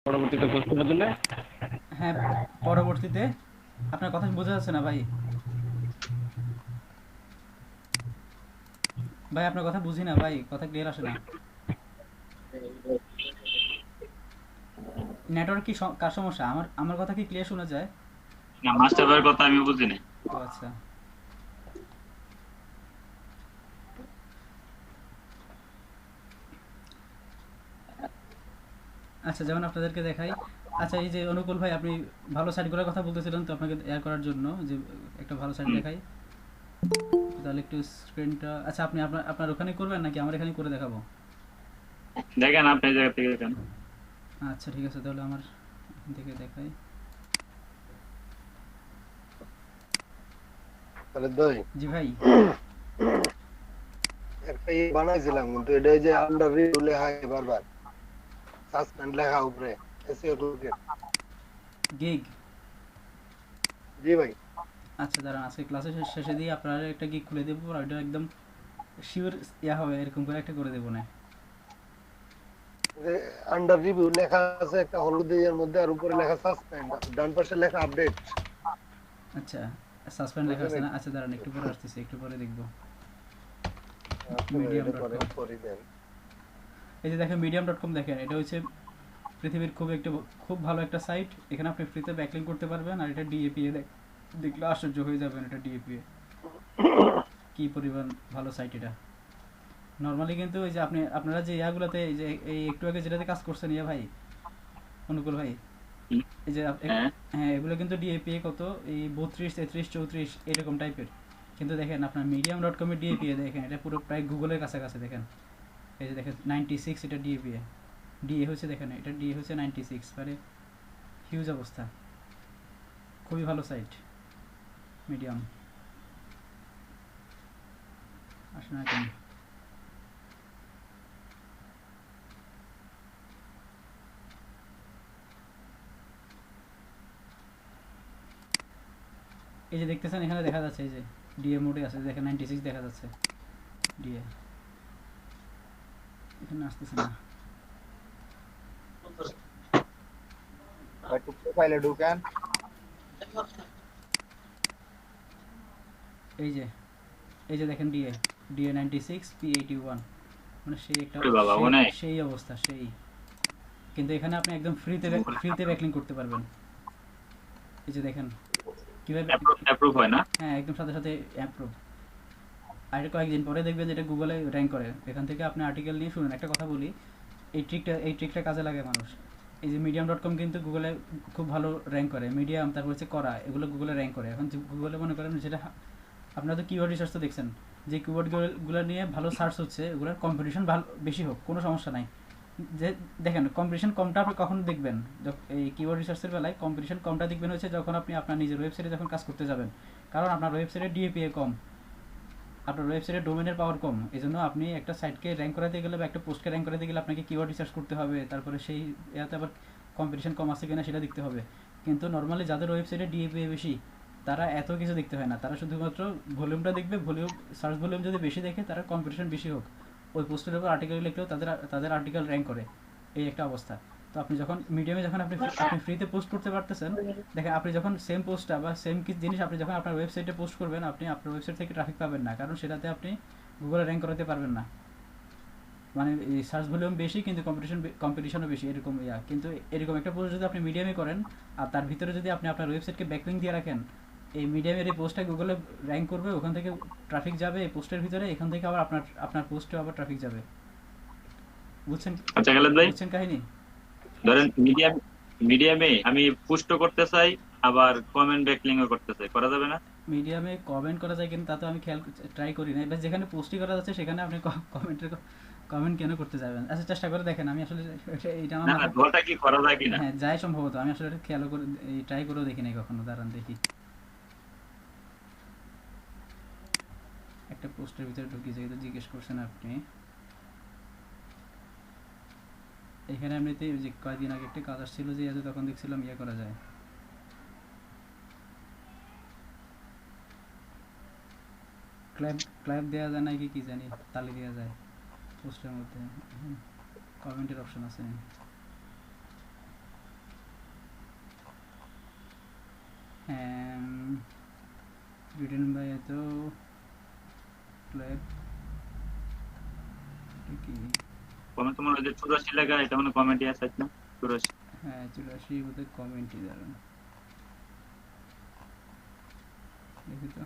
পরবর্তীতে পোস্ট করার জন্য। হ্যাঁ, পরবর্তীতে আপনার কথা বোঝা যাচ্ছে না ভাই। ভাই আপনার কথা বুঝি না ভাই, কথা ক্লিয়ার আসে না। নেটওয়ার্ক কি কার সমস্যা? আমার আমার কথা কি ক্লিয়ার শোনা যায়? না, মাস্টার ভাইয়ের কথা আমি বুঝি নাই। ও আচ্ছা। আচ্ছা, যেমন আপনাদেরকে দেখাই। আচ্ছা, এই যে অনুকূল ভাই, আপনি ভালো সাইটগুলোর কথা বলতেছিলেন তো, আপনাকে এয়ার করার জন্য যে একটা ভালো সাইট হুম। দেখাই। তাহলে একটু স্ক্রিনটা, আচ্ছা আপনি আপনার আপনার ওখানে করবেন নাকি আমার এখানে করে দেখাবো? দেখেন আপনি এই জায়গা থেকে দেখেন। আচ্ছা ঠিক আছে, তাহলে আমার এখান থেকে দেখাই। তাহলে দই জি ভাই। একটা বানাইছিলাম, কিন্তু এটা যে আন্ডার রিভিউ লেখা বারবার, সাসপেন্ড লেখা উপরে, এসইও টুলকিট। গিগ। জি ভাই। আচ্ছা দাঁড়ান, আজকে ক্লাসের শেষে দিয়ে আপনারা একটা গিগ খুলে দেবো, আর ওইটা একদম শিওর ইয়া হবে এরকম করে একটা করে দেবো না। যে আন্ডার রিভিউ লেখা আছে একটা হলুদ এর মধ্যে, আর উপরে লেখা সাসপেন্ড, ডান পাশে লেখা আপডেট। আচ্ছা, সাসপেন্ড লেখা বুঝলেন আছে না? নাকি? আচ্ছা দাঁড়ান, একটু পরে আসতেছি, একটু পরে দেখবো। আচ্ছা ভাই, মিডিয়াম এটা ডট পরে কম। করে দেন। এই যে দেখেন মিডিয়াম ডট কম, দেখেন এটা হচ্ছে পৃথিবীর খুব ভালো একটা সাইট। এখানে আপনি ফ্রিতে ব্যাকলিং করতে পারবেন, আর এটা ডিএপিএ দেখলে আশ্চর্য হয়ে যাবেন। এটা ডিএপিএ কি পরিমাণ ভালো সাইট এটা। নর্মালি কিন্তু এই যে আপনারা যে ইয়াগুলোতে, এই যে এই একটু আগে যেটাতে কাজ করছেন ইয়া ভাই, অনুকূল ভাই, হুম। এই যে হ্যাঁ। হ্যাঁ, এগুলো কিন্তু ডিএপিএ কত, এই 32, 33, 34 এরকম টাইপের। কিন্তু দেখেন আপনার মিডিয়াম ডট কমের ডিএপিএ দেখেন, এটা পুরো প্রায় গুগলের কাছাকাছি দেখেন। এই যে দেখেন 96 এটা ডিএপিএ। ডিএ হচ্ছে, দেখেন এটা ডিএ হচ্ছে 96, মানে হিউজ অবস্থা। খুবই ভালো সাইট মিডিয়াম। আসে না কেন? এই যে দেখতেছেন এখানে দেখা যাচ্ছে, এই যে ডিএ মোডে আছে, দেখেন 96 দেখা যাচ্ছে ডিএ। এখানে আসতেছে না। একটু প্রোফাইলে ঢুকেন। এই যে এই যে দেখেন ডিএ, ডিএ 96 P81, মানে সেই একটা ওরে বাবা, সেই অনেক। সেই অবস্থা সেই। কিন্তু এখানে আপনি একদম ফ্রিতে ব্যাকলিং করতে পারবেন। এই যে দেখেন কিভাবে। অ্যাপ্রুভ হয় না? হ্যাঁ, একদম সাথে সাথে অ্যাপ্রুভ। আর এটা কয়েকদিন পরে দেখবেন যে এটা গুগলে র্যাঙ্ক করে। এখান থেকে আপনি আর্টিকেল নিয়ে শুনুন, একটা কথা বলি, এই ট্রিকটা কাজে লাগে মানুষ। এই যে মিডিয়াম ডট কম কিন্তু গুগলে খুব ভালো র্যাঙ্ক করে। মিডিয়াম, তারপর হচ্ছে করা, এগুলো গুগলে র্যাঙ্ক করে। এখন গুগলে মনে করেন যেটা, আপনারা তো কিওয়ার্ড রিসার্চ তো দেখছেন, যে কিওয়ার্ডগুলো নিয়ে ভালো সার্চ হচ্ছে, ওগুলোর কম্পিটিশন ভালো বেশি হোক, কোনো সমস্যা নাই। যে দেখেন কম্পিটিশন কমটা আপনি কখন দেখবেন, এই কিওয়ার্ড রিসার্চের বেলায় কম্পিটিশন কমটা দেখবেন হচ্ছে যখন আপনি আপনার নিজের ওয়েবসাইটে যখন কাজ করতে যাবেন। কারণ আপনার ওয়েবসাইটে ডিএপিএ কম, আপনার ওয়েবসাইটে ডোমেনের পাওয়ার কম। এই জন্য আপনি একটা সাইটকে র্যাঙ্ক করাতে গেলে বা একটা পোস্টকে র্যাঙ্ক করাতে গেলে আপনাকে কিওয়ার্ড রিসার্চ করতে হবে, তারপরে সেই ইয়াতে আবার কম্পিটিশন কম আছে কিনা সেটা দেখতে হবে। কিন্তু নর্মালি যাদের ওয়েবসাইটে ডিএপিএ বেশি, তারা এত কিছু দেখতে হয় না, তারা শুধুমাত্র ভলিউমটা দেখবে। ভলিউম, সার্চ ভলিউম যদি বেশি দেখে, তারা কম্পিটিশন বেশি হোক, ওই পোস্টের উপর আর্টিকেল লিখলেও তাদের তাদের আর্টিকেল র্যাঙ্ক করে। এই একটা অবস্থা। তো আপনি যখন মিডিয়ামে, যখন আপনি ফ্রিতে পোস্ট করতে পারতেছেন, দেখেন আপনি যখন সেম পোস্টটা বা সেম জিনিস আপনি যখন আপনার ওয়েবসাইটে পোস্ট করবেন, আপনি আপনার ওয়েবসাইট থেকে ট্রাফিক পাবেন না, কারণ সেটাতে আপনি গুগলে র্যাঙ্ক করাতে পারবেন না। মানে এই সার্চ ভলিউম বেশি কিন্তু কম্পিটিশনও বেশি, এরকম ইয়া। কিন্তু এরকম একটা পোস্ট যদি আপনি মিডিয়ামে করেন, আর তার ভিতরে যদি আপনি আপনার ওয়েবসাইটকে ব্যাকলিঙ্ক দিয়ে রাখেন, এই মিডিয়ামের এই পোস্টটা গুগলে র্যাঙ্ক করবে, ওখান থেকে ট্রাফিক যাবে এই পোস্টের ভিতরে, এখান থেকে আবার আপনার আপনার পোস্টেও আবার ট্রাফিক যাবে। বুঝছেন? আচ্ছা খালেদ ভাই, বুঝছেন কাহিনী? ধরেন মিডিয়ামে আমি পুষ্ট করতে চাই, আবার কমেন্ট ব্যাকলিংও করতে চাই, করা যাবে না? মিডিয়ামে কমেন্ট করা যায়, কিন্তু তা তো আমি ট্রাই করি না। এবার যেখানে পোস্টই করা যাচ্ছে সেখানে আপনি কমেন্ট কেন করতে যাবেন? আচ্ছা চেষ্টা করে দেখেন, আমি আসলে এইটা আমার না না, মাথায়। ওটা কি করা যায় কিনা? হ্যাঁ যায় সম্ভবত, আমি আসলে এটা খেয়াল করে ট্রাই করেও দেখি নাই কখনো। দাঁড়ান দেখি, একটা পোস্টের ভিতরে ঢুকি, যেহেতু জিজ্ঞেস করছেন আপনি। এখানে এমনিতে যে কয়েকদিন আগে একটা কাজ আসছিল যে তখন দেখছিলাম ইয়ে করা যায়, ক্ল্যাপ ক্ল্যাপ দেওয়া যায় নাকি কি জানি, তালি দেওয়া যায় পোস্টের মধ্যে। কমেন্টের অপশন আছে। ল্যাব কি, কমেন্ট তোমার ওই যে 84 লেখা, এটা মানে কমেন্টই আছে না 84। হ্যাঁ 84 বোধহয় কমেন্টই দাঁড়ান দেখি তো,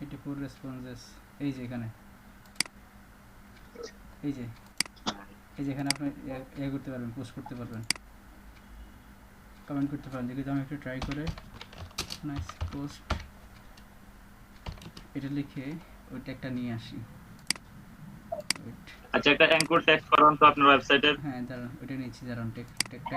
84 রেসপন্সেস, এই যে এখানে, এই যে এখানে আপনি ইয়ে করতে পারবেন, পোস্ট করতে পারবেন, কমেন্ট করতে পারেন। দেখি তো আমি একটু ট্রাই করে নাইস পোস্ট এটা লিখে ওই ট্যাগটা নিয়ে আসি। ওয়েট, আচ্ছা, একটা অ্যাঙ্কর টেক্সট করুন তো আপনার ওয়েবসাইটের। হ্যাঁ দাঁড়ান ওইটা নিচ্ছি, দাঁড়ান ট্যাগটা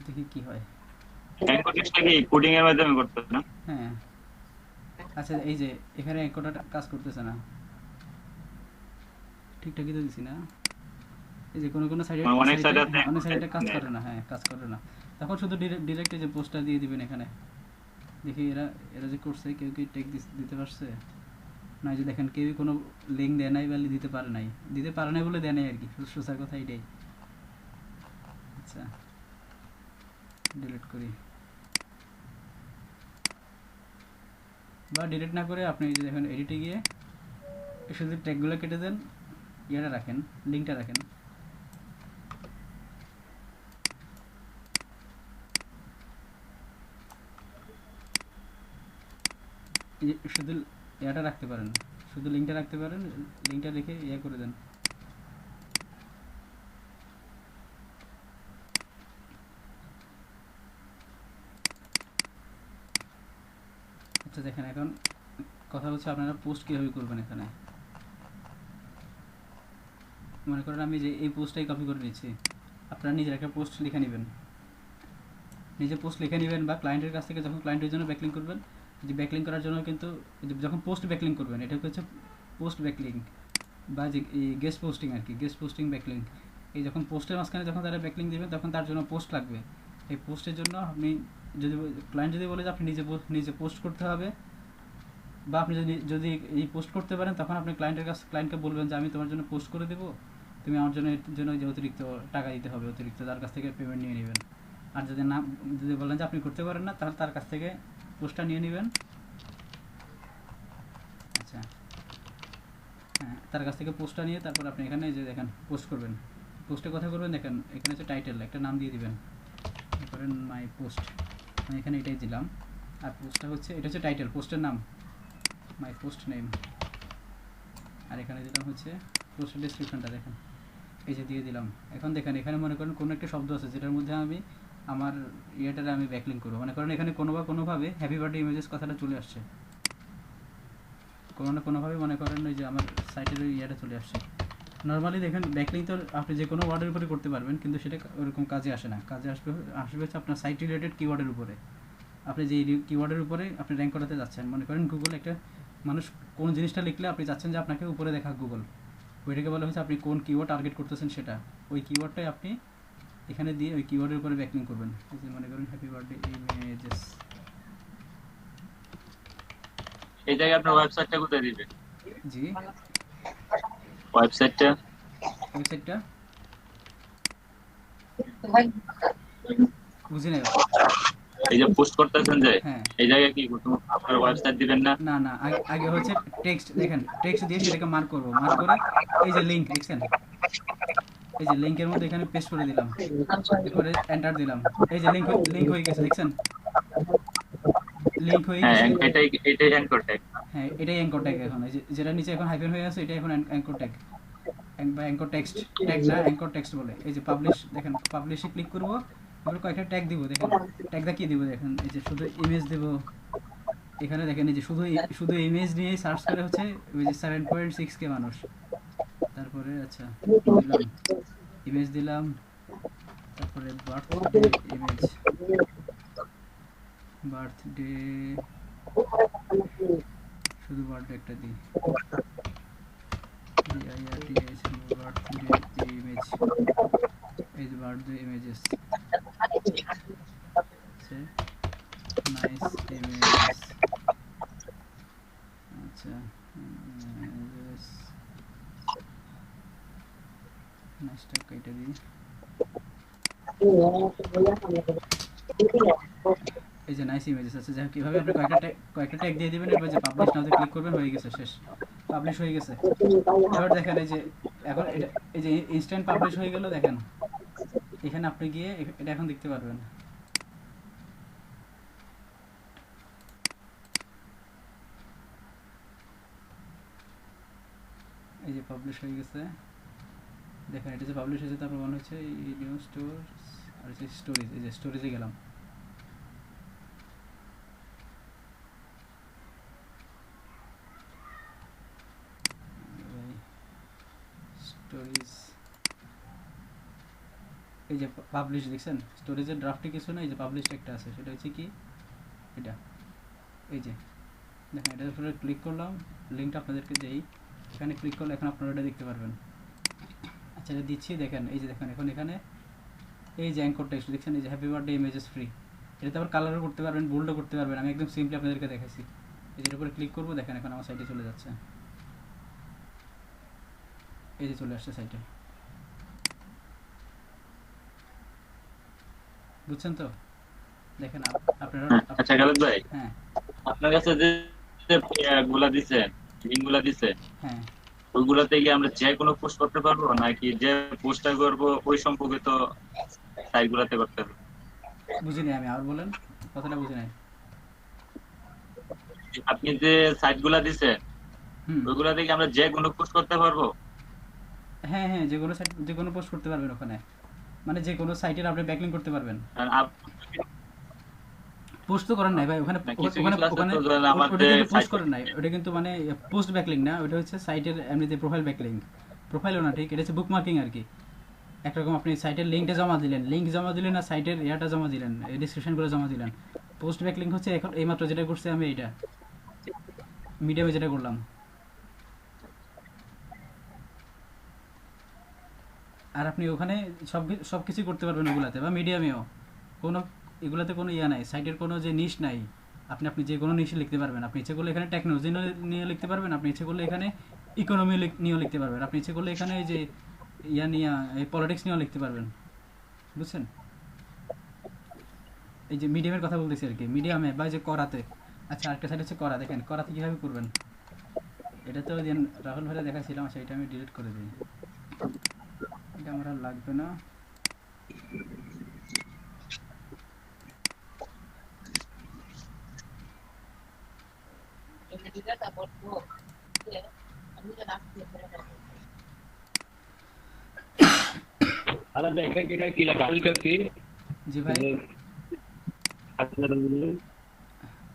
তো দেখি কি হয়। অ্যাঙ্কর টেক্সটটা কি কোডিং এর মাধ্যমে করতে হবে না? হ্যাঁ আচ্ছা, এই যে এখানে একটা কাজ করতেছে না, ঠিকঠাকই তো দিছি না, এই যে কোনো সাইডে অনেক সাইড আছে, অনেক সাইডে কাজ করে না, হ্যাঁ কাজ করে না, তখন শুধু ডিরেক্ট যে পোস্টটা দিয়ে দিবেন এখানে। দেখি এরা যে করছে কেউ কি টেক দিতে পারছে না, এই যে দেখেন কেউ কোনো লিঙ্ক দেয় নাই বা দিতে পারে নাই বলে দেয় নাই আর কি, সোজা কথা এটাই। আচ্ছা ডিলিট করি, বা ডিলিট না করে আপনি এই যে দেখেন এডিটে গিয়ে শুধু ট্যাগগুলো কেটে দেন, ইয়েটা রাখেন, লিঙ্কটা রাখেন। শুধু ইয়াটা রাখতে পারেন, শুধু লিঙ্কটা রাখতে পারেন, লিঙ্কটা রেখে ইয়ে করে দেন। আচ্ছা দেখেন এখন কথা হচ্ছে আপনারা পোস্ট কীভাবে করবেন। এখানে মনে করেন আমি যে এই পোস্টটাই কপি করে নিচ্ছি, আপনারা নিজের একটা পোস্ট লিখে নেবেন, নিজে পোস্ট লিখে নেবেন, বা ক্লায়েন্টের কাছ থেকে যখন ক্লায়েন্টের জন্য ব্যাকলিং করবেন, যে ব্যাকলিং করার জন্য কিন্তু যখন পোস্ট ব্যাকলিং করবেন, এটা হচ্ছে পোস্ট ব্যাকলিং বা যে গেস্ট পোস্টিং আর কি, গেস্ট পোস্টিং ব্যাকলিং। এই যখন পোস্টের মাঝখানে যখন তারা ব্যাকলিং দেবেন, তখন তার জন্য পোস্ট লাগবে। এই পোস্টের জন্য আপনি যদি ক্লায়েন্ট যদি বলে যে আপনি নিজে পোস্ট করতে হবে, বা আপনি যদি এই পোস্ট করতে পারেন, তখন আপনি ক্লায়েন্টকে বলবেন যে আমি তোমার জন্য পোস্ট করে দেবো, তুমি আমার জন্য এর জন্য যে অতিরিক্ত টাকা দিতে হবে, অতিরিক্ত তার কাছ থেকে পেমেন্ট নিয়ে নেবেন। আর যদি বলেন যে আপনি করতে পারেন না, তাহলে তার কাছ থেকে পোস্টটা নিয়ে নেবেন। আচ্ছা হ্যাঁ, তার কাছ থেকে পোস্টটা নিয়ে তারপর আপনি এখানে যে দেখেন পোস্ট করবেন, পোস্টের কথা করবেন, দেখেন এখানে হচ্ছে টাইটেল, একটা নাম দিয়ে দিবেন, করেন মাই পোস্ট, আমি এখানে এটাই দিলাম। আর পোস্টটা হচ্ছে, এটা হচ্ছে টাইটেল, পোস্টের নাম মাই পোস্ট নেম, আর এখানে দিলাম হচ্ছে পোস্টের ডেসক্রিপশনটা, দেখেন এই যে দিয়ে দিলাম। এখন দেখেন এখানে মনে করেন কোনো একটা শব্দ আছে যেটার মধ্যে আমি আমার ইয়েটারে আমি ব্যাকলিং করবো, মনে করেন এখানে কোনোভাবে হ্যাপি বার্থডে ইমেজেস কথাটা চলে আসছে, কোনো না কোনোভাবে মনে করেন ওই যে আমার সাইটের ওই ইয়েটা চলে আসছে। নর্মালি দেখেন ব্যাকলিং তো আপনি যে কোনো ওয়ার্ডের উপরে করতে পারবেন, কিন্তু সেটা ওরকম কাজে আসে না, কাজে আসবে হচ্ছে আপনার সাইট রিলেটেড কিওয়ার্ডের উপরে। আপনি যে কিওয়ার্ডের উপরে আপনি র্যাঙ্ক করাতে যাচ্ছেন, মনে করেন গুগল একটা মানুষ কোন জিনিসটা লিখলে আপনি চাচ্ছেন যে আপনাকে উপরে দেখা গুগল, ওইটাকে বলা হচ্ছে আপনি কোন কিওয়ার্ড টার্গেট করতেছেন সেটা, ওই কিওয়ার্ডটাই আপনি এখানে দিয়ে ওই কিওয়ার্ডের উপরে ব্যাকলিং করবেন। এই যে মনে করেন হ্যাপি বার্থডে ইমেজেস, এই জায়গায় আপনার ওয়েবসাইটটা কোথায় দিবেন? জি ওয়েবসাইটটা বুঝি নাই। এই যে পোস্ট করতেছেন যে, হ্যাঁ এই জায়গায় কি আপনার ওয়েবসাইট দিবেন না? না না, আগে হচ্ছে টেক্সট, দেখেন টেক্সট দিয়ে সেটাকে মার্ক করবো, মার্ক করে এই যে লিঙ্ক দেখছেন, এই যে লিঙ্কের মধ্যে এখানে পেস্ট করে দিলাম, এরপরে এন্টার দিলাম, এই যে লিঙ্ক হয়ে গেছে দেখছেন, লিঙ্ক হয়ে হ্যাঁ, গেছে। এটাই অ্যাঙ্কর ট্যাগ। হ্যাঁ এটাই অ্যাঙ্কর ট্যাগ, এখন এই যে যেটা নিচে এখন হাইফেন হয়ে আছে, এটা এখন অ্যাঙ্কর ট্যাগ বা অ্যাঙ্কর টেক্সট ট্যাগ না, অ্যাঙ্কর টেক্সট বলে। এই যে পাবলিশ, দেখেন পাবলিশে ক্লিক করব, এবার কয়েকটা ট্যাগ দিব দেখেন, ট্যাগটা কি দিব দেখেন, এই যে শুধু ইমেজ দেব, এখানে দেখেন এই যে শুধু ইমেজ নিয়েই সার্চ করে হচ্ছে ওই যে 7.6K মানুষ। তারপরে আচ্ছা দিলাম ইমেজ দিলাম, তারপরে বার্থডে ইমেজ, বার্থডে, শুধু বার্থডে একটা দিই, BIRTH বার্থডে ইমেজ, এই যে বার্থডে ইমেজেস, নাইস ইমেজ, আচ্ছা নাইসটা কেটে দিই। এই যে নাইস ইমেজেস আছে, যাই হোক কিভাবে আপনি কয়েকটা ট্যাগ দিয়ে দিবেন, এরপর যে পাবলিশ নাওতে ক্লিক করবেন, হয়ে গেছে, শেষ, পাবলিশ হয়ে গেছে। এবার দেখেন এই যে এখন এই যে ইনস্ট্যান্ট পাবলিশ হয়ে গেল, দেখেন এখানে আপনি গিয়ে এটা এখন দেখতে পারবেন। এই যে পাবলিশ হয়ে গেছে, দেখেন এটা যে পাবলিশ হয়েছে, তারপর মনে হচ্ছে এই নিউ স্টোর আর হচ্ছে স্টোরেজ, এই যে স্টোরেজে গেলাম, স্টোরেজ, এই যে পাবলিশ দেখছেন, স্টোরেজের ড্রাফটে কিছু না, এই যে পাবলিশ একটা আছে, সেটা হচ্ছে কি এটা, এই যে দেখেন এটার উপরে ক্লিক করলাম, লিঙ্কটা আপনাদেরকে দেই, এখানে ক্লিক করলে এখন আপনারা এটা দেখতে পারবেন। আচ্ছা এটা দিচ্ছি, দেখেন এই যে দেখেন এখন এখানে এই যে অ্যাঙ্কর টেক্সট দেখছেন, এই যে হ্যাপি বার্থডে ইমেজেস ফ্রি, এটাতে আবার কালারও করতে পারবেন, বোল্ডও করতে পারবেন, আমি একদম সিম্পলি আপনাদেরকে দেখাইছি। এই যে উপরে ক্লিক করবো, দেখেন এখন আমার সাইটে চলে যাচ্ছে, এই যে চলে আসছে সাইটে, বুঝছেন তো? দেখেন আপনারা, আচ্ছা খালেদ ভাই, হ্যাঁ আপনার কাছে যে গুলা দিছে, লিঙ্ক গুলা দিছে, হ্যাঁ, ওইগুলাতে গিয়ে আমরা যে কোনো পোস্ট করতে পারবো নাকি যে পোস্টটা করবো ওই সম্পর্কিত সাইট গুলাতে করতে হবে? বুঝিনি আমি, আর বলেন, কথাটা বুঝি নাই। আপনি যে সাইট গুলা দিছে হুম, ওইগুলা থেকে আমরা যে কোনো পোস্ট করতে পারবো? হ্যাঁ হ্যাঁ, যে কোনো সাইট, যে কোনো পোস্ট করতে পারবেন ওখানে, মানে যে কোনো সাইটের আপনি ব্যাকলিংক করতে পারবেন। কারণ পোস্ট তো করেন নাই ভাই ওখানে, কিছু ওখানে কিছু আছে ওখানে তো ধরেন ওটা আমাদের কিন্তু পোস্ট সাইট করেন নাই, ওটা কিন্তু মানে পোস্ট ব্যাকলিংক না, ওটা হচ্ছে সাইটের এমনিতে প্রোফাইল ব্যাকলিংক, প্রোফাইলও না ঠিক, এটা হচ্ছে বুকমার্কিং আর কি। একরকম আপনি সাইটের লিঙ্কটা জমা দিলেন, লিঙ্ক জমা দিলেন আর সাইটের ইয়াটা জমা দিলেন, ডিসক্রিপশনগুলো জমা দিলেন। পোস্ট ব্যাকলিংক হচ্ছে এখন এইমাত্র যেটা করছি আমি, এইটা মিডিয়ামে যেটা করলাম। আর আপনি ওখানে সব কিছুই করতে পারবেন ওগুলাতে, বা মিডিয়ামেও কোনো, এগুলাতে কোনো ইয়া নাই, সাইটের কোনো যে নিশ নাই, আপনি যে কোনো নিশে লিখতে পারবেন। আপনি ইচ্ছে করলে এখানে টেকনোলজি নিয়ে লিখতে পারবেন, আপনি ইচ্ছে করলে এখানে ইকোনমি নিয়েও লিখতে পারবেন, আপনি ইচ্ছে করলে এখানে এই যে ইয়া নিয়ে এই পলিটিক্স নিয়েও লিখতে পারবেন, বুঝছেন? এই যে মিডিয়ামের কথা বলতেছি আর কি, মিডিয়ামে বা যে করাতে। আচ্ছা আরেকটা সাইড হচ্ছে করা, দেখেন করাতে কীভাবে করবেন, এটা তো ওই দিন রাহুল ভাইরা দেখাচ্ছিলাম, সেটা আমি ডিলিট করে দিই, এটা আমার আর লাগবে না। জি ভাই,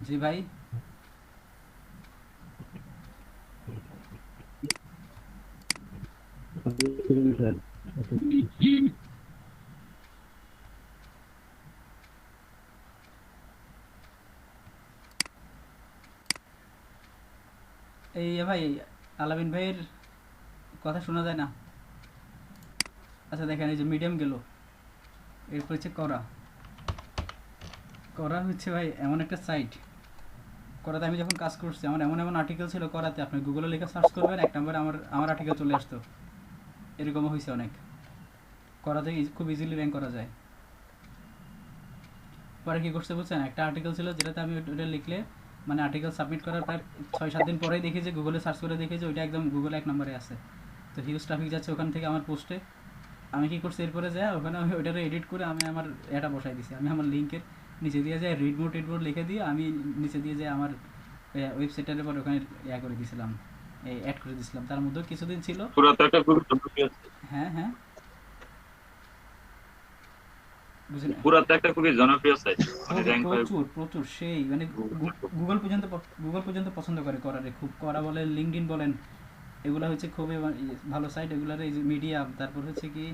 জি ভাই, এই ভাই আলামিন ভাইয়ের কথা শোনা যায় না। আচ্ছা দেখেন এই যে মিডিয়াম গেল, এরপর হচ্ছে করা। করা হচ্ছে ভাই এমন একটা সাইট, করাতে আমি যখন কাজ করছি আমার এমন এমন আর্টিকেল ছিল করাতে, আপনি গুগলে লিখে সার্চ করবেন, এক নম্বরে আমার আর্টিকেল চলে আসতো, এরকমও হয়েছে অনেক। করাতে খুব ইজিলি র্যাঙ্ক করা যায়। পরে কি করছে বুঝছেন, একটা আর্টিকেল ছিল যেটাতে আমি ওটা লিখলে, মানে আর্টিকেল সাবমিট করার প্রায় 6-7 দিন পরেই দেখি যে গুগলে সার্চ করে দেখি যে ওইটা একদম গুগলে 1 নম্বরে আছে। তো হিউজ ট্রাফিক যাচ্ছে ওখান থেকে আমার পোস্টে। আমি কি করছি এরপরে যাই ওখানে, আমি ওইটারে এডিট করে আমি আমার এটা বসাই দিছি, আমি আমার লিঙ্কের নিচে দিয়ে যাই রিড মোড লিখে দিয়ে আমি নিচে দিয়ে যাই আমার ওয়েবসাইটের পর ওখানে ইয়া করে দিয়েছিলাম, অ্যাড করে দিয়েছিলাম। তার মধ্যে কিছুদিন ছিল, পুরো তো একটা গ্রুপ আছে। হ্যাঁ হ্যাঁ বুঝলেন? পুরা তো একটা খুবই জনপ্রিয় সাইট, মানে খুবই র্যাঙ্ক হয় প্রচুর প্রচুর সেই মানে গুগল পর্যন্ত গুগল পর্যন্ত পছন্দ করে করারে, খুব করা বলেন, লিঙ্কডইন বলেন, এগুলা হচ্ছে খুবই ভালো সাইট। এগুলার এই যে মিডিয়াম, তারপর হচ্ছে কি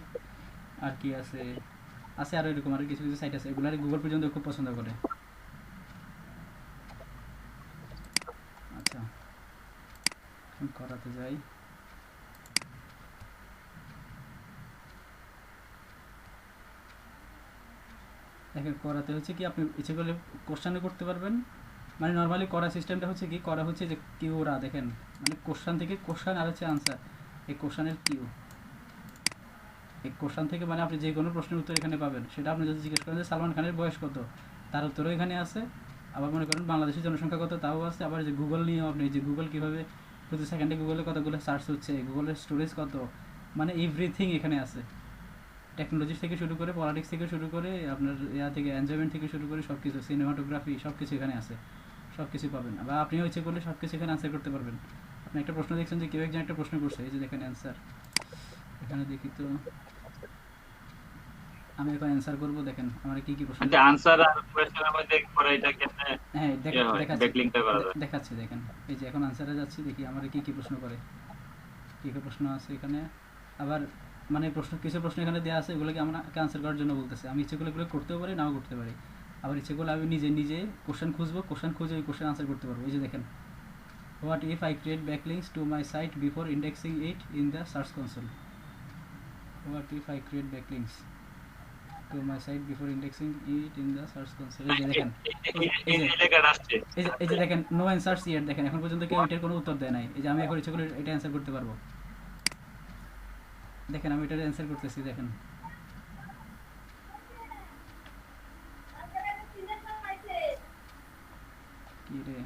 আর কি আছে, আছে আরো এরকম আরো কিছু কিছু সাইট আছে, এগুলার গুগল পর্যন্ত খুব পছন্দ করে। আচ্ছা, এখন করাতে যাই। দেখেন করাতে হচ্ছে কি আপনি ইচ্ছে করলে কোশ্চানে করতে পারবেন। মানে নর্মালি করা সিস্টেমটা হচ্ছে কি, করা হচ্ছে যে কিউরা, দেখেন মানে কোশ্চান থেকে কোশ্চান আর হচ্ছে আনসার, এই কোশ্চানের কিউ, এই কোশ্চান থেকে মানে আপনি যে কোনো প্রশ্নের উত্তর এখানে পাবেন। সেটা আপনি যদি জিজ্ঞেস করেন যে সালমান খানের বয়স কত, তার উত্তরও এখানে আছে। আবার মনে করেন বাংলাদেশের জনসংখ্যা কত, তাও আছে। আবার যে গুগল নিয়েও আপনি, যে গুগল কীভাবে প্রতি সেকেন্ডে গুগলে কতগুলো সার্চ হচ্ছে, গুগলের স্টোরেজ কত, মানে এভরিথিং এখানে আছে। টেকনোলজি থেকে শুরু করে, পলিটিক্স থেকে শুরু করে, আপনার ইয়া থেকে এনজয়মেন্ট থেকে শুরু করে সব কিছু, সিনেমাটোগ্রাফি সব কিছু এখানে আছে, সব কিছু পাবেন। বা আপনিও ইচ্ছে করলে সব কিছু এখানে আনসার করতে পারবেন। আপনি একটা প্রশ্ন দেখছেন যে কেউ একজন একটা প্রশ্ন করছে, এই যে দেখেন অ্যান্সার, এখানে দেখি তো আমি এখন অ্যান্সার করবো। দেখেন আমার কি কি প্রশ্ন, আচ্ছা, আনসার আর কোয়েশ্চেনের মধ্যে পরে এটা কেমনে হ্যাঁ দেখাচ্ছি ব্যাকলিংটা করা যায়? দেখাচ্ছি। দেখেন এই যে এখন আনসারে যাচ্ছি, দেখি আমার কি কি প্রশ্ন করে, কী কী প্রশ্ন আছে এখানে। আবার মানে প্রশ্ন, কিছু প্রশ্ন এখানে দেওয়া আছে, এগুলোকে আমাকে আনসার করার জন্য বলতেছে। আমি ইচ্ছে করলে এগুলো করতেও পারি, নাও করতে পারি। আবার ইচ্ছে করলে আমি নিজে নিজে কোশ্চেন খুঁজবো, কোশ্চেন খুঁজে ওই কোশ্চেন আনসার করতে পারবো। এই যে দেখেন, what if I create backlinks to my site before indexing it in the search console. What if I create backlinks to my site before indexing it in the search console. এই যে দেখেন, এই যে লেখাটা আসছে। এই যে দেখেন নো অ্যান্সার্স ইয়েট, দেখেন এখন পর্যন্ত কেউ এটার কোনো উত্তর দেয় নাই। এই যে আমি এখন ইচ্ছে করলে এটা অ্যান্সার করতে পারবো। দেখেন আমি এটার অ্যান্সার করতেছি, দেখেন কি রে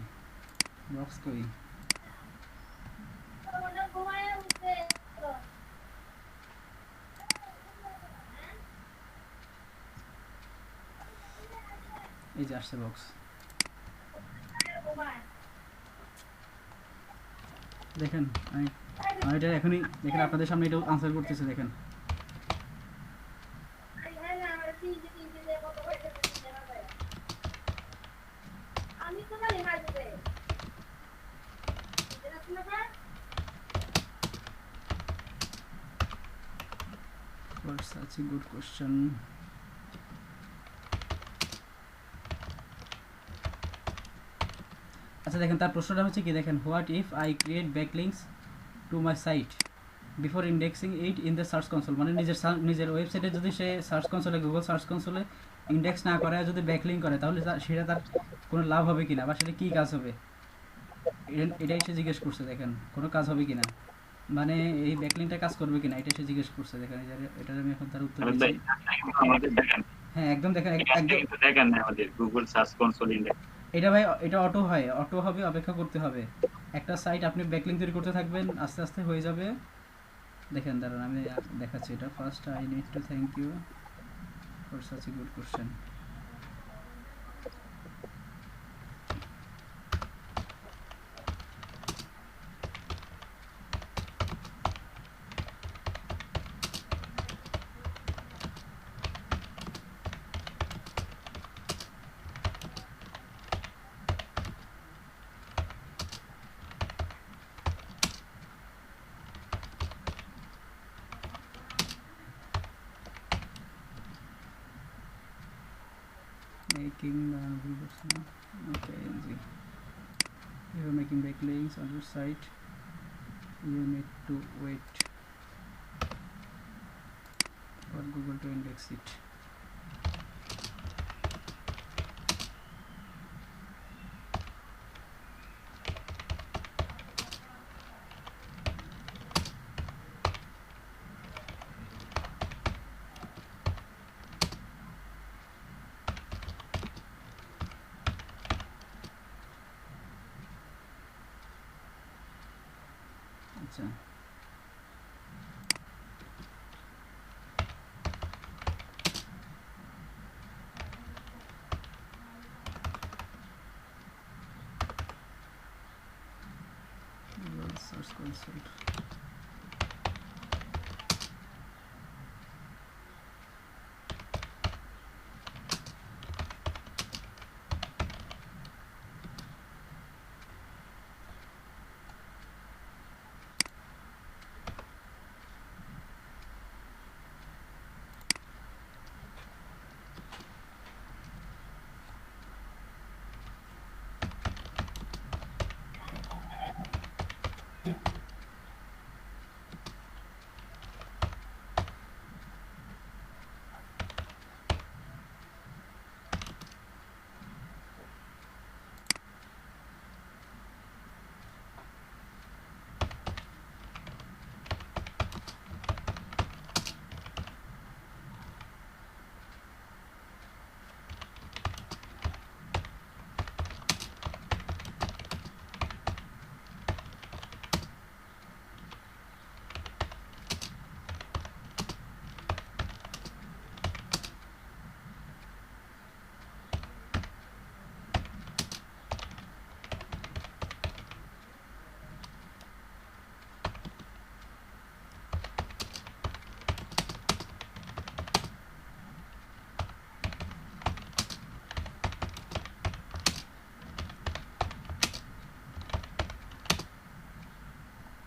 বক্স কই। এই যে আসছে বক্স, দেখেন আমি আমি এটা এখনই দেখেন আপনাদের সামনে এটা আনসার করতেছি। দেখেন for such a good question. আচ্ছা দেখেন তার প্রশ্নটা হচ্ছে কি, দেখেন what if I create backlinks to my site before indexing it in the search console. মানে নিজের ওয়েবসাইটে যদি সে সার্চ কনসোলে, গুগল সার্চ কনসোলে ইন্ডেক্স না করে যদি ব্যাকলিং করে, তাহলে সেটা তার কোনো লাভ হবে কিনা, বা সেটা কী কাজ হবে, এটাই সে জিজ্ঞেস করছে। দেখেন কোনো কাজ হবে কিনা, মানে এই ব্যাকলিংটা কাজ করবে কিনা, এটা সে জিজ্ঞেস করছে। দেখেন এটার আমি এখন তার উত্তর দিচ্ছি। আমাদের দেখেন, হ্যাঁ একদম দেখেন, একদম কিন্তু দেখেন না আমাদের গুগল সার্চ কনসোল ইন্ডেক্স। এটা ভাই, এটা অটো হয়, অটো হবে, অপেক্ষা করতে হবে। একটা সাইট আপনি ব্যাকলিং তৈরি করতে থাকবেন, আস্তে আস্তে হয়ে যাবে। দেখেন দাঁড়ান আমি দেখাচ্ছি এটা। First I need to thank you for such a good question. Making okay, you are making backlinks on your site, you need to wait for Google to index it. আচ্ছা search console.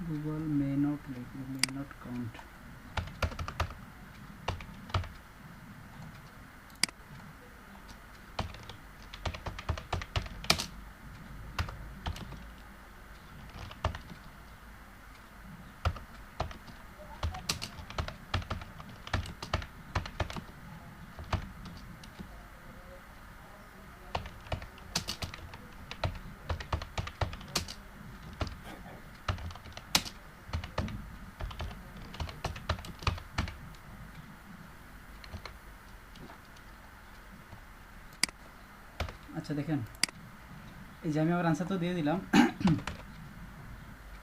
Google may not count. আচ্ছা দেখেন, এই যে আমি আমার answer তো দিয়ে দিলাম।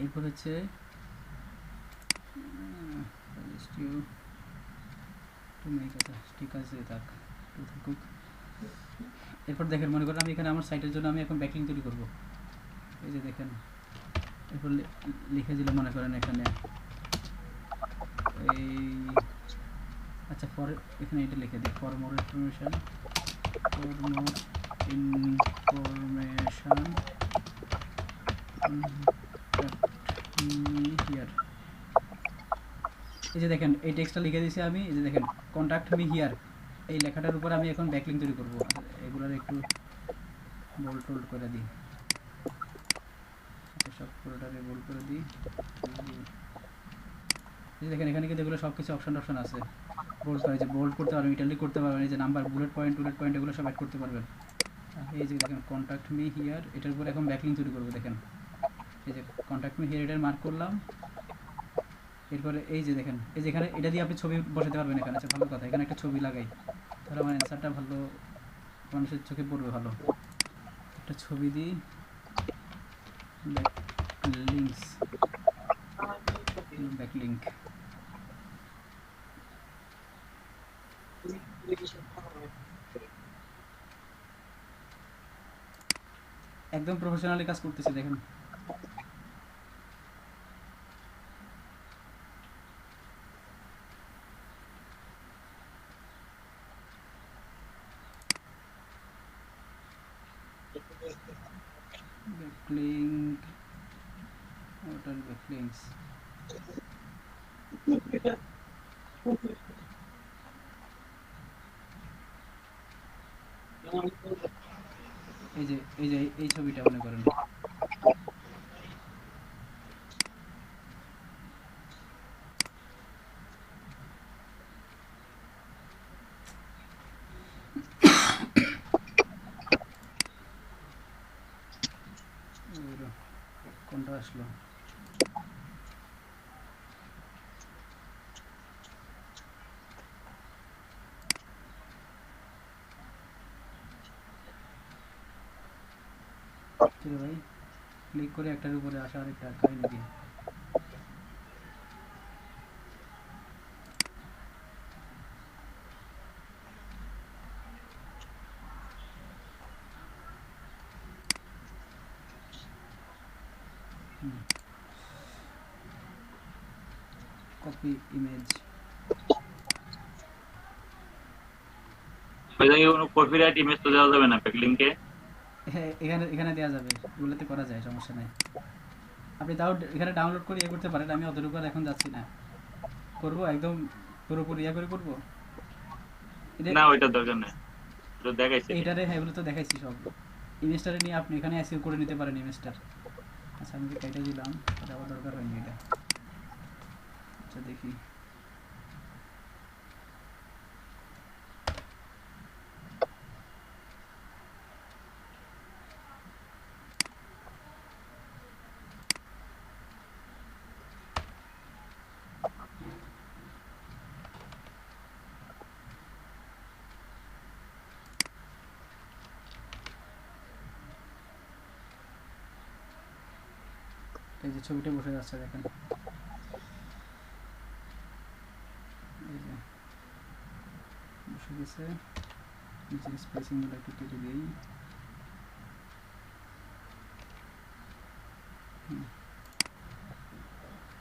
এরপর হচ্ছে ঠিক আছে থাক, থাকুক। এরপর দেখেন, মনে করেন আমি এখানে আমার সাইটের জন্য আমি এখন ব্যাকলিং তৈরি করব। এই যে দেখেন, এরপর লিখে দিলাম মনে করেন এখানে এই, আচ্ছা ফর, এখানে এটা লিখে দিই, ফর মোর ইনফরমেশন, হিয়ার। এই যে দেখেন, এই টেক্সটটা লিখে দিয়েছি আমি। এই যে দেখেন, কন্ট্যাক্ট মি হিয়ার, এই লেখাটার উপর আমি এখন ব্যাকলিং তৈরি করব। এগুলোর একটু বোল্ড টোল্ড করে দিই, সব পুরোটাকে বোল্ড করে দিই। এই যে দেখেন, এখানে কিন্তু এগুলো সব কিছু অপশন আছে। বোল্ড করে, যে বোল্ড করতে পারবেন, ইটালিক করতে পারবেন, এই যে নাম্বার, বুলেট পয়েন্ট এগুলো সব অ্যাড করতে পারবেন। এই যে দেখেন, কন্ট্যাক্ট মি হিয়ার, এটার উপর এখন ব্যাকলিং তৈরি করবো। দেখেন, এই যে কন্ট্যাক্ট মি হিয়ার, এটার মার্ক করলাম। এরপরে এই যে দেখেন, এই যে এখানে এটা দিয়ে আপনি ছবি বসাতে পারবেন এখানে। আচ্ছা ভালো কথা, এখানে একটা ছবি লাগাই, তাহলে আমার অ্যান্সারটা ভালো মানুষের চোখে পড়বে। ভালো একটা ছবি দিই, ব্যাকলিংক। একদম প্রফেশনালি কাজ করতেছে দেখেন। Backlink, what are backlinks? এই ছবিটা মনে করেন, কোনটা আসলো? চলো ভাই, ক্লিক করে একটার উপরে আসা আরেকটা কাহিনী নাকি? কপি ইমেজ, কোনো কপিরাইট ইমেজ তো দেওয়া যাবে না ব্যাকলিংকে? হ্যাঁ, এখানে দেওয়া যাবে, এগুলোতে করা যায়, সমস্যা নেই। আপনি তাও এখানে ডাউনলোড করে করতে পারেন। আমি অতটুকু আর এখন যাচ্ছি না, করবো একদম পুরোপুরি করে করবো। না ওইটা দরকার নেই, তো দেখাইছি এইটারে। হ্যাঁ, এগুলো তো দেখাইছি সব। ইমেজটারে নিয়ে আপনি এখানে এসইও করে নিতে পারেন ইমেজটার। আচ্ছা আমি কেটে দিলাম, এটা আবার দরকার হয়নি এটা। আচ্ছা দেখি, এই যে ছবিটা বসে যাচ্ছে দেখেন, এই যে বসে গেছে। নিচের স্পেসিংগুলো একটু কেটে দিই।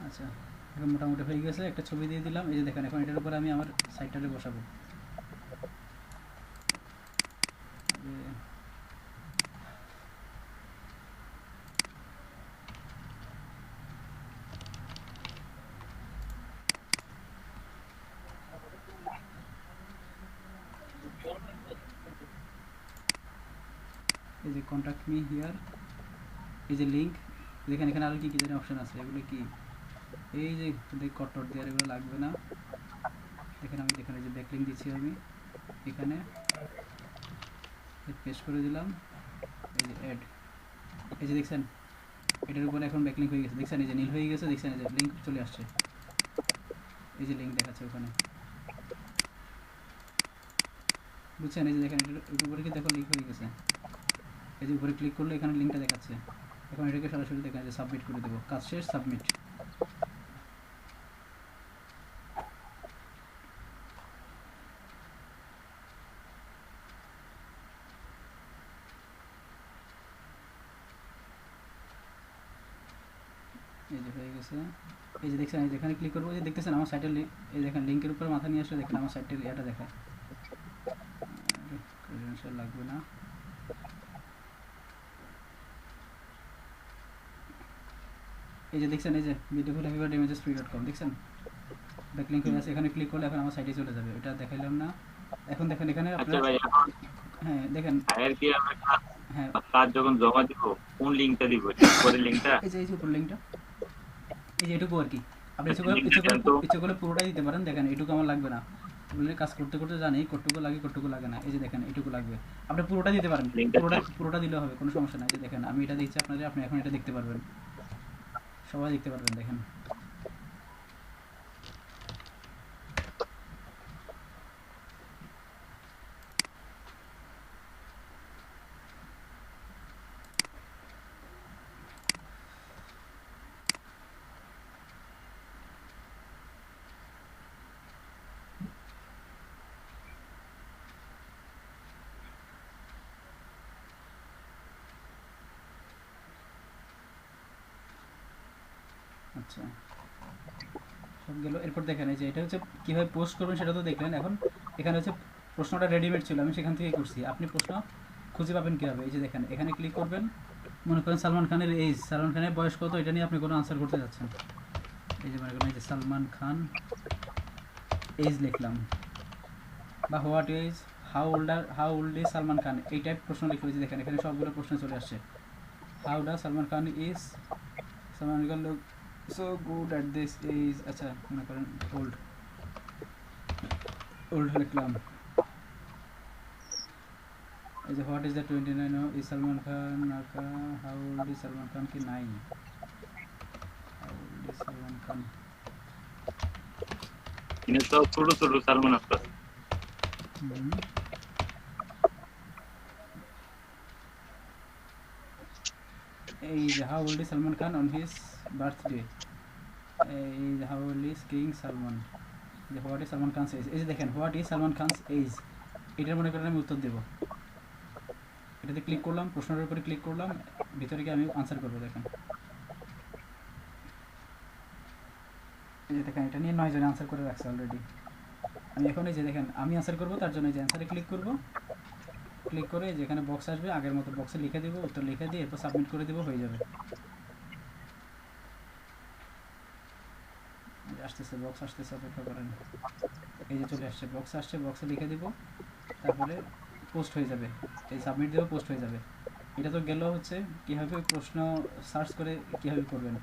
আচ্ছা এখন মোটামুটি হয়ে গেছে, একটা ছবি দিয়ে দিলাম। এই যে দেখেন, এখন এটার উপর আমি আমার সাইটটারে বসাবো। কন্ট্যাক্ট মি হিয়ার, এই যে লিঙ্ক, দেখেন এখানে আরও কী কী জানি অপশান আছে, এগুলো কি এই যে কট্টর দেওয়ার, এগুলো লাগবে না। দেখেন আমি এখানে যে ব্যাকলিঙ্ক দিচ্ছি আমি এখানে পেস্ট করে দিলাম, এই যে অ্যাড, এই যে দেখছেন এটার উপরে এখন ব্যাকলিঙ্ক হয়ে গেছে, দেখছেন এই যে নীল হয়ে গেছে, দেখছেন এই যে লিঙ্ক চলে আসছে, এই যে লিঙ্ক দেখাচ্ছে ওখানে, বুঝছেন? এই যে দেখেন এটার উপরে কি দেখো লিঙ্ক হয়ে গেছে, এই যে উপরে ক্লিক করলে এখানে লিঙ্কটা দেখাচ্ছে। এখন এটাকে সরাসরি দেখেন যে সাবমিট করে দেবো, কাজ শেষ, সাবমিট। এই যে হয়ে গেছে, এই যে দেখছেন এই যেখানে ক্লিক করবো, এই যে দেখতেছেন আমার সাইটের এই দেখেন লিঙ্কের উপরে মাথা নিয়ে আসলে দেখেন আমার সাইটের এটা দেখায়, ক্রেডেনশিয়াল লাগবে না। এই যে দেখছেন এই যে বিউটিফুল হ্যাপিবার্থডে ইমেজেস free.com, দেখছেন ব্যাকলিঙ্ক হয়ে আছে, এখানে ক্লিক করলে এখন আমার সাইটে চলে যাবে, এটা দেখাইলাম না। এখন দেখেন এখানে আচ্ছা আপনারা, ভাই, হ্যাঁ দেখেন, ভাইয়ের কি আমরা হ্যাঁ কাজ যখন জমা দিব কোন লিঙ্কটা দিব, পরের লিঙ্কটা? এই যে উপর লিঙ্কটা, এই যে এটুকু আর কি, আপনি ইচ্ছে করে পুরোটাই দিতে পারেন। দেখেন এটুকু আমার লাগবে না, বলে কাজ করতে করতে জানি কতটুকু লাগে কতটুকু লাগে না। এই যে দেখেন এটুকু লাগবে, আপনি পুরোটা দিতে পারেন, পুরোটা দিলেও হবে, কোনো সমস্যা নাই। যে দেখেন আমি এটা দিচ্ছি আপনাদের, আপনি এখন এটা দেখতে পারবেন, সবাই দেখতে পারবেন। দেখেন আচ্ছা সব গেল। এরপর দেখেন এই যে এটা হচ্ছে কীভাবে পোস্ট করবেন সেটা তো দেখলেন। এখন এখানে হচ্ছে প্রশ্নটা রেডিমেড ছিল, আমি সেখান থেকে করছি। আপনি প্রশ্ন খুঁজে পাবেন কীভাবে? এই যে দেখেন এখানে ক্লিক করবেন, মনে করেন সালমান খানের এজ, সালমান খানের বয়স কত, এটা নিয়ে আপনি কোনো আনসার করতে যাচ্ছেন। এই যে মনে করেন এই যে সালমান খান এজ লিখলাম, বা what age, how old is Salman Khan, এই টাইপ প্রশ্ন লিখে। যে দেখেন এখানে সবগুলো প্রশ্ন চলে আসছে। হাউ ডা Salman Khan is, Salman Khan look so good at this age, আচ্ছা মনে করেন ওল্ড লিখলাম। এই যে what is the 29 is Salman Khan, how old is Salman Khan, কি 9, how old is Salman Khan. কিন্তু সব ছোট ছোট সালমান আফতার। এই যে how old is Salman Khan on his birthday, এই যে how old is king Salman, যে what is Salman Khan's age. এই যে দেখেন what is Salman Khan's age, এটার মনে করেন আমি উত্তর দেবো। এটাতে ক্লিক করলাম, প্রশ্নের উপরে ক্লিক করলাম, ভিতরে গিয়ে আমি আনসার করবো। দেখেন এই যে দেখেন এটা নিয়ে 9 জনে আনসার করে রাখছে অলরেডি। আমি এখন এই যে দেখেন আমি আনসার করবো, তার জন্য এই যে অ্যান্সারে ক্লিক করবো, ক্লিক করে যেখানে বক্স আসবে আগের মতো বক্সে লিখে দেবো, উত্তর লিখে দিয়ে এরপর সাবমিট করে দেবো, হয়ে যাবে। আসতেছে বক্স আসতেছে, অপেক্ষা করেন। এই যে চলে আসছে, বক্স আসছে, বক্সে লিখে দিব, তারপরে পোস্ট হয়ে যাবে, এই সাবমিট দেবো, পোস্ট হয়ে যাবে। এটা তো গেল হচ্ছে কীভাবে প্রশ্ন সার্চ করে কীভাবে করবেন।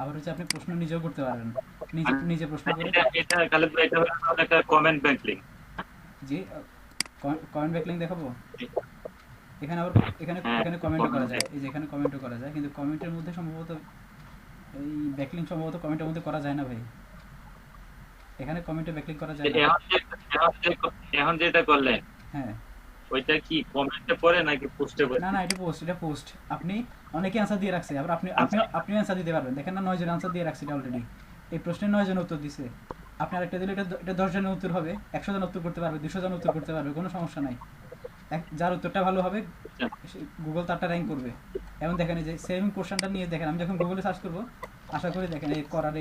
আবার হচ্ছে আপনি প্রশ্ন নিজেও করতে পারবেন, নিজে প্রশ্ন করে। এটা খালি এটা হলো একটা কমেন্ট ব্যাংক লিংক। জি কমেন্ট ব্যাক লিঙ্ক দেখাবো। এখানে আবার এখানে কমেন্টও করা যায়, এই যে এখানে কমেন্টও করা যায়, কিন্তু কমেন্টের মধ্যে সম্ভবত এই ব্যাকলিঙ্ক সম্ভবত কমেন্টের মধ্যে করা যায় না ভাই, এখানে কমেন্টে ব্যাকলিঙ্ক করা যায় না। এখন যেটা করলেন, হ্যাঁ ওইটা কি কমেন্টে পড়ে নাকি পোস্টে পড়ে? না এটা পোস্ট। আপনি অনেকে আনসার দিয়ে রাখছে, আবার আপনি আনসার দিতে পারবেন। দেখেন না 9 জন আনসার দিয়ে রাখছে অলরেডি, এই প্রশ্নের 9 জন উত্তর দিছে। আপনি আরেকটা দিলে এটা 10 জনের উত্তর হবে, 100 জন উত্তর করতে পারবে, 200 জন উত্তর করতে পারবে, কোনো সমস্যা নাই। যার উত্তরটা ভালো হবে গুগল তারটা র্যাঙ্ক করবে। এবং দেখেন এই যে সেম কোশ্চেনটা নিয়ে দেখেন আমি যখন গুগলে সার্চ করবো, আশা করি দেখেন এই করার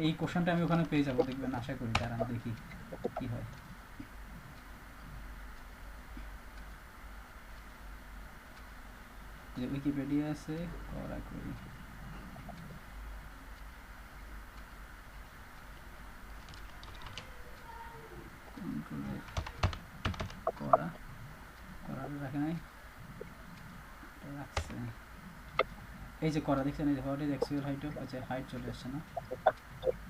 এই কোশ্চেনটা আমি ওখানে পেয়ে যাবো, দেখবেন, আশা করি। তার আমি দেখি কি হয়। যে উইকিপিডিয়া আছে, করা করি, করা রাখে নাই, এই যে করা দেখছেন, এই যে what is actual height of, আচ্ছা হাইট চলে আসছে না,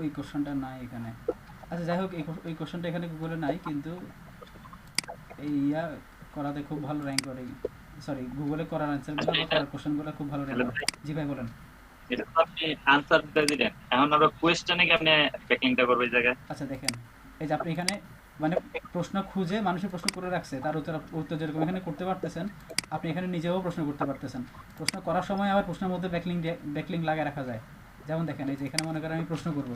ওই কোশ্চেনটা নাই এখানে। আচ্ছা যাই হোক, ওই কোশ্চেনটা এখানে গুগলে নাই, কিন্তু এই করাতে খুব ভালো র্যাঙ্ক করে, সরি গুগলে করার অ্যান্সারগুলো বা করার কোশ্চেনগুলো খুব ভালো র্যাঙ্ক করে। জি ভাই বলেন। এটা তো আপনি আনসার দিয়ে দিলেন, এখন আমরা কোয়েশ্চেনে কেমনে ব্যাকলিংটা করবো এই জায়গায়? আচ্ছা দেখেন, এই যে আপনি এখানে মানে প্রশ্ন খুঁজে মানুষের প্রশ্ন করে রাখছে, তার উত্তর যেরকম এখানে করতে পারতেছেন, আপনি এখানে নিজেও প্রশ্ন করতে পারতেছেন। প্রশ্ন করার সময় আবার প্রশ্নের মধ্যে ব্যাকলিং লাগিয়ে রাখা যায়। যেমন দেখেন, এই যে এখানে মনে করেন আমি প্রশ্ন করব,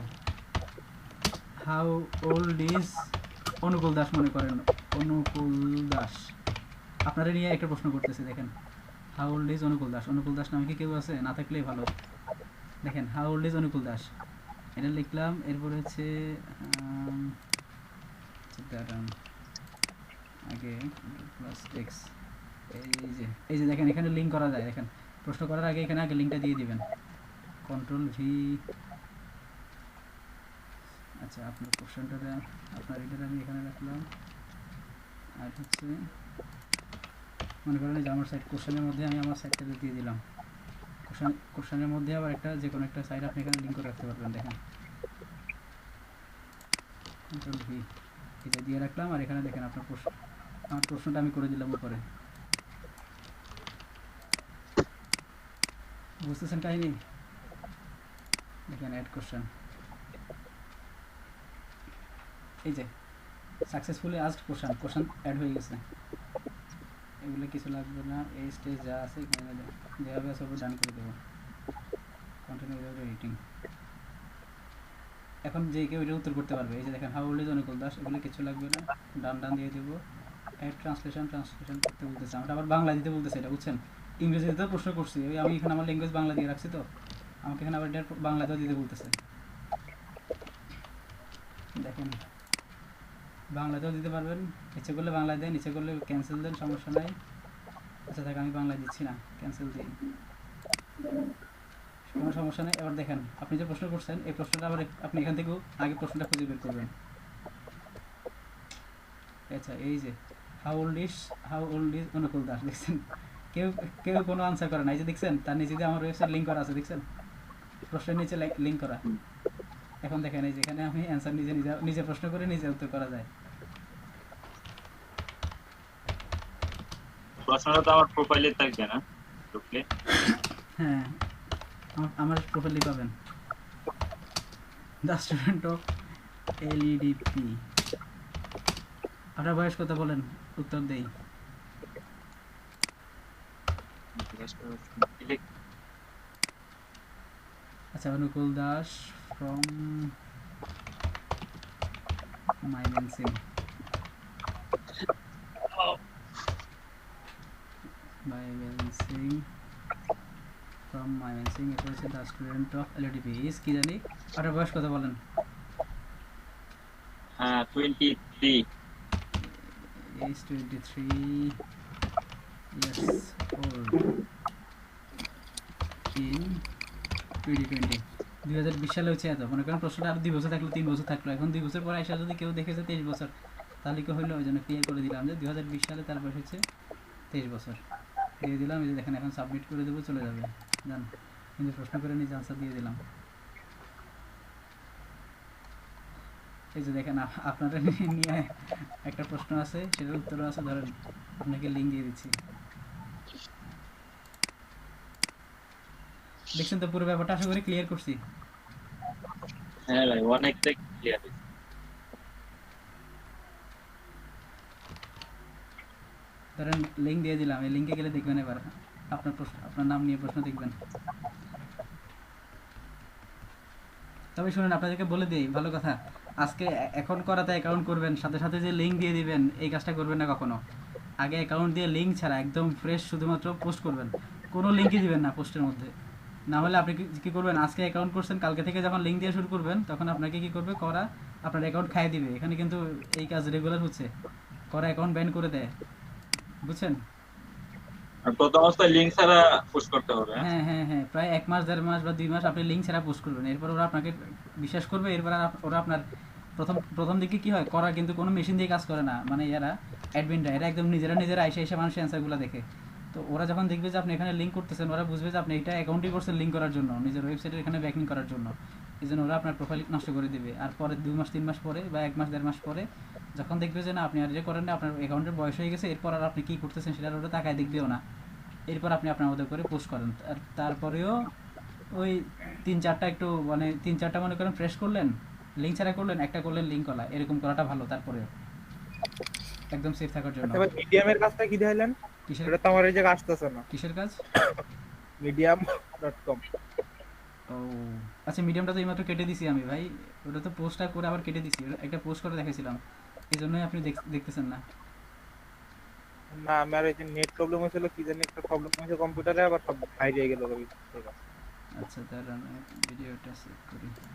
হাউ ওল্ড ইজ অনুকূল দাস, মনে করেন অনুকূল দাস, আপনারা নিয়ে একটা প্রশ্ন করতেছে। দেখেন হাউ ওল্ড ইজ অনুকূল দাস, অনুকূল দাস নামে কি কেউ আছে? না থাকলেই ভালো। দেখেন হাউ ওল্ড ইজ অনুকূল দাস, এটা লিখলাম। এরপরে হচ্ছে দাঁড়ান, আগে প্লাস এক্স, এই যে দেখেন এখানে লিঙ্ক করা যায়। দেখেন প্রশ্ন করার আগে এখানে আগে লিঙ্কটা দিয়ে দিবেন, কন্ট্রোল ভি। আচ্ছা আপনার কোশ্চেনটা আপনার এটা আমি এখানে রাখলাম। আর হচ্ছে মনে করেন যে আমার সাইট কোশ্চেনের মধ্যে আমি আমার সাইটটা দিয়ে দিলাম, কোশ্চেনের মধ্যে আবার একটা যে কোনো একটা সাইট আপনি এখানে লিঙ্ক করে রাখতে পারবেন। দেখেন কন্ট্রোল ভি, এটা দিয়ে রাখলাম। আর এখানে দেখেন আপনার আমার প্রশ্নটা আমি করে দিলাম উপরে, বুঝতেছেন কাহিনি? দেখেন অ্যাড কোশ্চেন, এই যে সাকসেসফুলি আস্কড কোশ্চেন অ্যাড হয়ে গেছে। এগুলো কিছু লাগবে না, এই স্টেজ যা আছে এখানে যেভাবে আছে ওগুলো ডান করে দেবো, কন্টিনিউ এডিটিং। এখন যে কেউ এটা উত্তর করতে পারবে। এই যে দেখেন হাউ ওল্ড ইজ অনুকূল দাস, এগুলো কিছু লাগবে না, ডান দিয়ে দেবো। অ্যাড ট্রান্সলেশন করতে বলতেছে, আমরা আবার বাংলা দিতে বলতেছে, এটা বুঝছেন? ইংরেজিতে প্রশ্ন করছি, ওই আমি এখানে আমার ল্যাঙ্গুয়েজ বাংলা দিয়ে রাখছি, তো আমাকে এখানে আবার এটা বাংলাতেও দিতে বলতেছে। দেখেন বাংলাতেও দিতে পারবেন, ইচ্ছে করলে বাংলায় দেন, ইচ্ছে করলে ক্যান্সেল দেন, সমস্যা নাই। আচ্ছা দেখ আমি বাংলায় দিচ্ছি না, ক্যান্সেল দিই, কোনো সমস্যা নেই। এবার দেখেন আপনি যে প্রশ্ন করছেন, এই প্রশ্নটা আবার আপনি এখান থেকেও আগে প্রশ্নটা খুঁজে বের করবেন। আচ্ছা এই যে হাউ ওল্ড ইজ অনুকূল দাস, দেখছেন কেউ কেউ কোনো আনসার করে না। এই যে দেখছেন তার নিচে যে আমার ওয়েবসাইট লিঙ্ক করা আছে, দেখছেন প্রশ্নের নিচে লিঙ্ক করা। এখন দেখেন এই যেখানে আমি অ্যান্সার নিজে প্রশ্ন করে নিজে উত্তর করা যায়। প্রশ্নটা তো আমার প্রোফাইলে থাকবে না ঢুকলে? হ্যাঁ আমার প্রোফাইলই পাবেন, দ্য স্টুডেন্ট অফ এলইডিপি। আপনার বয়স কত বলেন, উত্তর দেই। আচ্ছা অনুকূল দাস ফ্রম মাইমেনসিং, ফ্রম মাইমেনসিং, এটা হচ্ছে দ্য স্টুডেন্ট অফ এলইডিপি ইজ কি জানি। আপনার বয়স কত বলেন? হ্যাঁ 23 is 23 years old in 2020। 2020 সালে হচ্ছে এত, মনে করেন প্রশ্নটা আর 2 বছর থাকলো, 3 বছর থাকলো, এখন 2 বছর পরে এসে যদি কেউ দেখেছে 23 বছর, তাহলে কি হইলো? ওই জন্য ক্লিয়ার করে দিলাম যে 2020 সালে তার বয়স হচ্ছে 23 বছর, দিয়ে দিলাম। এই যে দেখেন এখন সাবমিট করে দেবো, চলে যাবে। জান কিন্তু প্রশ্ন করে নিজে আনসার দিয়ে দিলাম। এই যে দেখেন আপনারা নিয়ে একটা প্রশ্ন আছে, সেটার উত্তর আছে, ধরেন আপনাকে লিঙ্ক দিয়ে দিচ্ছি। দেখছেন তো পুরো ব্যাপারটা আশা করি ক্লিয়ার করছি। হ্যাঁ ভাই অনেকটাই ক্লিয়ার হয়েছে। ধরেন লিঙ্ক দিয়ে দিলাম, এই লিঙ্কে গেলে দেখবেন এবার আপনার নাম নিয়ে প্রশ্ন দেখবেন। তবে শুনুন আপনাদেরকে বলে দিই ভালো কথা, আজকে এখন করাতে অ্যাকাউন্ট করবেন, সাথে সাথে যে লিঙ্ক দিয়ে দিবেন এই কাজটা করবেন না কখনো। আগে অ্যাকাউন্ট দিয়ে লিঙ্ক ছাড়া একদম ফ্রেশ শুধুমাত্র পোস্ট করবেন, কোনো লিঙ্কই দিবেন না পোস্টের মধ্যে। না হলে আপনি কী করবেন, আজকে অ্যাকাউন্ট করছেন, কালকে থেকে যখন লিঙ্ক দিয়ে শুরু করবেন তখন আপনাকে কী করবে, করা আপনার অ্যাকাউন্ট খাইয়ে দিবে। এখানে কিন্তু এই কাজ রেগুলার হচ্ছে, করা অ্যাকাউন্ট ব্যান করে দেয়, বুঝছেন? আর প্রথম অবস্থায় লিংক ছাড়া পোস্ট করতে হবে। হ্যাঁ হ্যাঁ হ্যাঁ, প্রায় 1 মাস 1.5 মাস বা 2 মাস আপনি লিঙ্ক ছাড়া পোস্ট করবেন, এরপর ওরা আপনাকে বিশ্বাস করবে। এরপর ওরা আপনার প্রথম দিকে কি হয়, করা কিন্তু কোনো মেশিন দিয়ে কাজ করে না, মানে এরা অ্যাডমিনরা এরা একদম নিজেরা এসে মানুষের অ্যান্সারগুলো দেখে। তো তো ওরা যখন দেখবে যে আপনি এখানে লিঙ্ক করতেছেন, ওরা বুঝবে যে আপনি এটা অ্যাকাউন্টই করছেন লিঙ্ক করার জন্য, নিজের ওয়েবসাইটের এখানে ব্যাকলিং করার জন্য। এই জন্য ওরা আপনার প্রোফাইল নষ্ট করে দিবে। আর পরে 2 মাস 3 মাস পরে বা 1 মাস 1.5 মাস পরে যখন দেখবে যে না আপনি আর যে করেন না, আপনার অ্যাকাউন্টের বয়স হয়ে গেছে, এরপর আর আপনি কী করতেছেন সেটার ওরা তাকায় দেখবেও না। এরপর আপনি আপনার মতো করে পোস্ট করেন। আর তারপরেও ওই 3-4টা একটু মানে 3-4টা মনে করেন ফ্রেশ করলেন, লিঙ্ক ছাড়া করলেন, একটা করলেন লিঙ্ক করা, এরকম করাটা ভালো। তারপরেও একদম সেফ থাকার জন্য। আচ্ছা ভাই, মিডিয়ামের কাজটা কি দেখাইলেন? কিসের এটা তো আমার এই জায়গায় আসতেছে না। কিসের কাজ? medium.com। ও আচ্ছা, মিডিয়ামটা তো এইমাত্র কেটে দিছি আমি ভাই। ওটা তো পোস্টটা করে আবার কেটে দিছি, একটা পোস্ট করে দেখাইছিলাম, এই জন্যই আপনি দেখতেছেন না। না, আমার এই যে নেট প্রবলেম হয়েছিল, কি জানি একটা প্রবলেম হয়েছে কম্পিউটারে, আবার সব বাইরে গেল। আচ্ছা, তার আমি ভিডিওটা সেভ করি।